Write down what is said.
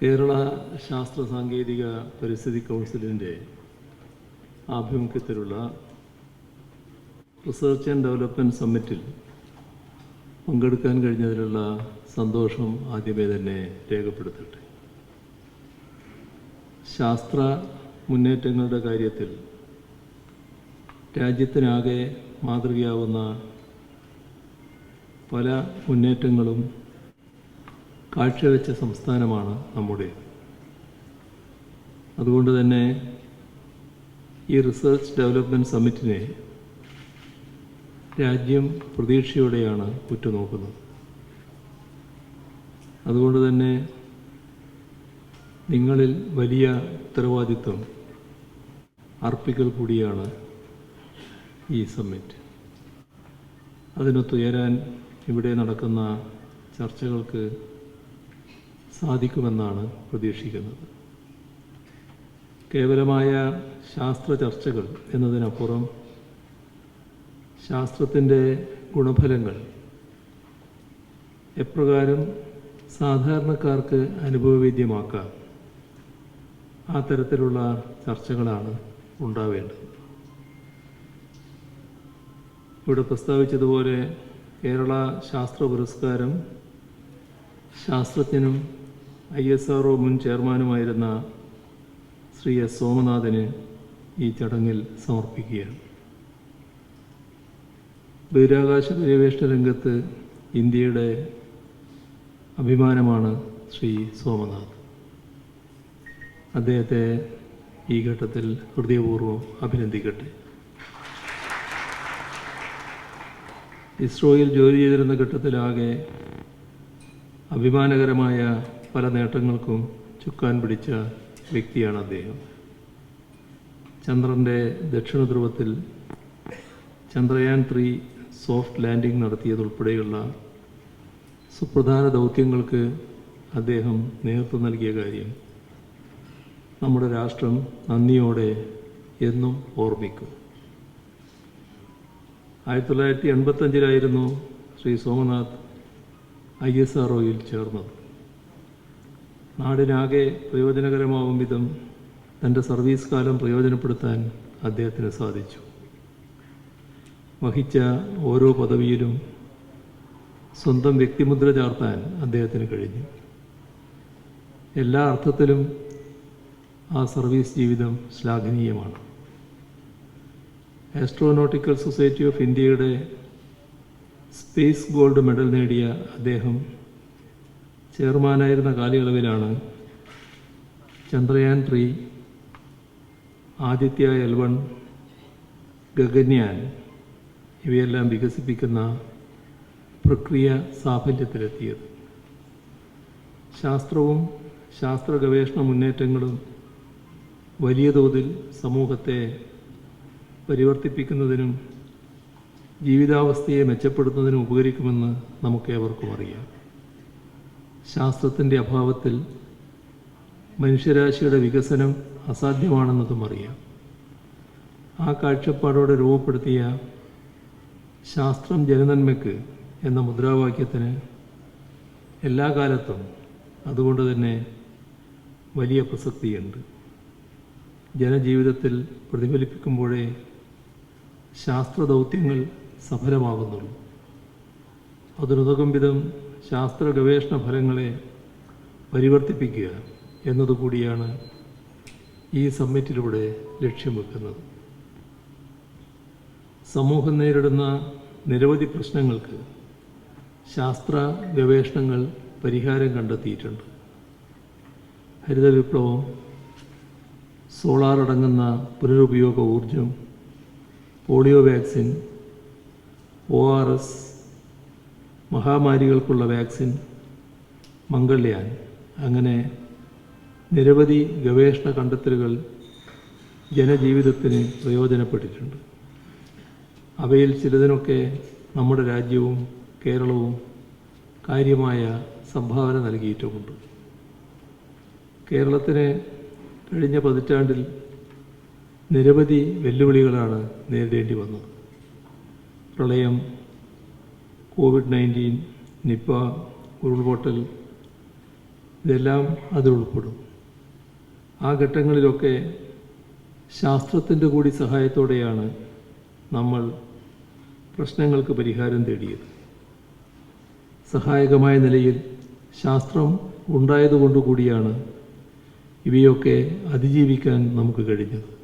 കേരള ശാസ്ത്ര സാങ്കേതിക പരിസ്ഥിതി കൗൺസിലിൻ്റെ ആഭിമുഖ്യത്തിലുള്ള റിസർച്ച് ആൻഡ് ഡെവലപ്മെൻറ്റ് സമ്മിറ്റിൽ പങ്കെടുക്കാൻ കഴിഞ്ഞതിലുള്ള സന്തോഷം ആദ്യമേ തന്നെ രേഖപ്പെടുത്തട്ടെ. ശാസ്ത്ര മുന്നേറ്റങ്ങളുടെ കാര്യത്തിൽ രാജ്യത്തിനാകെ മാതൃകയാവുന്ന പല മുന്നേറ്റങ്ങളും കാഴ്ചവെച്ച സംസ്ഥാനമാണ് നമ്മുടെ. അതുകൊണ്ട് തന്നെ ഈ റിസർച്ച് ഡെവലപ്മെൻറ്റ് സമ്മിറ്റിനെ രാജ്യം പ്രതീക്ഷയോടെയാണ് ഉറ്റുനോക്കുന്നത്. അതുകൊണ്ട് തന്നെ നിങ്ങളിൽ വലിയ ഉത്തരവാദിത്വം അർപ്പിക്കൽ കൂടിയാണ് ഈ സമ്മിറ്റ്. അതിനൊത്തുയരാൻ ഇവിടെ നടക്കുന്ന ചർച്ചകൾക്ക് സാധിക്കുമെന്നാണ് പ്രതീക്ഷിക്കുന്നത്. കേവലമായ ശാസ്ത്ര ചർച്ചകൾ എന്നതിനപ്പുറം ശാസ്ത്രത്തിൻ്റെ ഗുണഫലങ്ങൾ എപ്രകാരം സാധാരണക്കാർക്ക് അനുഭവവേദ്യമാക്കാം, ആ തരത്തിലുള്ള ചർച്ചകളാണ് ഉണ്ടാവേണ്ടത്. ഇവിടെ പ്രസ്താവിച്ചതുപോലെ കേരള ശാസ്ത്ര പുരസ്കാരം ശാസ്ത്രജ്ഞനും ISRO മുൻ ചെയർമാനുമായിരുന്ന ശ്രീ S. സോമനാഥന് ഈ ചടങ്ങിൽ സമർപ്പിക്കുകയാണ്. ബഹിരാകാശ പര്യവേഷണ രംഗത്ത് ഇന്ത്യയുടെ അഭിമാനമാണ് ശ്രീ സോമനാഥ്. അദ്ദേഹത്തെ ഈ ഘട്ടത്തിൽ ഹൃദയപൂർവ്വം അഭിനന്ദിക്കട്ടെ. ഇസ്രോയിൽ ജോലി ചെയ്തിരുന്ന ഘട്ടത്തിലാകെ അഭിമാനകരമായ പല നേട്ടങ്ങൾക്കും ചുക്കാൻ പിടിച്ച വ്യക്തിയാണ് അദ്ദേഹം. ചന്ദ്രൻ്റെ ദക്ഷിണ ധ്രുവത്തിൽ ചന്ദ്രയാൻ 3 സോഫ്റ്റ് ലാൻഡിംഗ് നടത്തിയതുൾപ്പെടെയുള്ള സുപ്രധാന ദൗത്യങ്ങൾക്ക് അദ്ദേഹം നേതൃത്വം നൽകിയ കാര്യം നമ്മുടെ രാഷ്ട്രം നന്ദിയോടെ എന്നും ഓർമ്മിക്കും. 1985 ശ്രീ സോമനാഥ് ISROയിൽ ചേർന്നത്. നാടിനാകെ പ്രയോജനകരമാവും വിധം തൻ്റെ സർവീസ് കാലം പ്രയോജനപ്പെടുത്താൻ അദ്ദേഹത്തിന് സാധിച്ചു. വഹിച്ച ഓരോ പദവിയിലും സ്വന്തം വ്യക്തിമുദ്ര ചാർത്താൻ അദ്ദേഹത്തിന് കഴിഞ്ഞു. എല്ലാ അർത്ഥത്തിലും ആ സർവീസ് ജീവിതം ശ്ലാഘനീയമാണ്. ആസ്ട്രോനോട്ടിക്കൽ സൊസൈറ്റി ഓഫ് ഇന്ത്യയുടെ സ്പേസ് ഗോൾഡ് മെഡൽ നേടിയ അദ്ദേഹം ചെയർമാനായിരുന്ന കാലയളവിലാണ് ചന്ദ്രയാൻ 3, ആദിത്യ L1, ഗഗൻയാൻ ഇവയെല്ലാം വികസിപ്പിക്കുന്ന പ്രക്രിയ സാഫല്യത്തിലെത്തിയത്. ശാസ്ത്രവും ശാസ്ത്ര ഗവേഷണ മുന്നേറ്റങ്ങളും വലിയ തോതിൽ സമൂഹത്തെ പരിവർത്തിപ്പിക്കുന്നതിനും ജീവിതാവസ്ഥയെ മെച്ചപ്പെടുത്തുന്നതിനും ഉപകരിക്കുമെന്ന് നമുക്കേവർക്കും അറിയാം. ശാസ്ത്രത്തിൻ്റെ അഭാവത്തിൽ മനുഷ്യരാശിയുടെ വികസനം അസാധ്യമാണെന്നതും അറിയാം. ആ കാഴ്ചപ്പാടോടെ രൂപപ്പെടുത്തിയ ശാസ്ത്രം ജനനന്മയ്ക്ക് എന്ന മുദ്രാവാക്യത്തിന് എല്ലാ കാലത്തും അതുകൊണ്ട് തന്നെ വലിയ പ്രസക്തിയുണ്ട്. ജനജീവിതത്തിൽ പ്രതിഫലിപ്പിക്കുമ്പോഴേ ശാസ്ത്രദൗത്യങ്ങൾ സഫലമാകുന്നുള്ളൂ. അതിനുതകും വിധം ശാസ്ത്ര ഗവേഷണ ഫലങ്ങളെ പരിവർത്തിപ്പിക്കുക എന്നതുകൂടിയാണ് ഈ സമ്മിറ്റിലൂടെ ലക്ഷ്യം വെക്കുന്നത്. സമൂഹം നേരിടുന്ന നിരവധി പ്രശ്നങ്ങൾക്ക് ശാസ്ത്ര ഗവേഷണങ്ങൾ പരിഹാരം കണ്ടെത്തിയിട്ടുണ്ട്. ഹരിത വിപ്ലവം, സോളാർ അടങ്ങുന്ന പുനരുപയോഗ ഊർജം, പോളിയോ വാക്സിൻ, ORS, മഹാമാരികൾക്കുള്ള വാക്സിൻ, മംഗൾയാൻ, അങ്ങനെ നിരവധി ഗവേഷണ കണ്ടെത്തലുകൾ ജനജീവിതത്തിന് പ്രയോജനപ്പെട്ടിട്ടുണ്ട്. അവയിൽ ചിലതിനൊക്കെ നമ്മുടെ രാജ്യവും കേരളവും കാര്യമായ സംഭാവന നൽകിയിട്ടുമുണ്ട്. കേരളത്തിന് കഴിഞ്ഞ പതിറ്റാണ്ടിൽ നിരവധി വെല്ലുവിളികളാണ് നേരിടേണ്ടി വന്നത്. പ്രളയം, COVID-19, നിപ്പ, ഉരുൾപൊട്ടൽ, ഇതെല്ലാം അതിൽ ഉൾപ്പെടും. ആ ഘട്ടങ്ങളിലൊക്കെ ശാസ്ത്രത്തിൻ്റെ കൂടി സഹായത്തോടെയാണ് നമ്മൾ പ്രശ്നങ്ങൾക്ക് പരിഹാരം തേടിയത്. സഹായകമായ നിലയിൽ ശാസ്ത്രം ഉണ്ടായതുകൊണ്ടുകൂടിയാണ് ഇവയൊക്കെ അതിജീവിക്കാൻ നമുക്ക് കഴിഞ്ഞത്.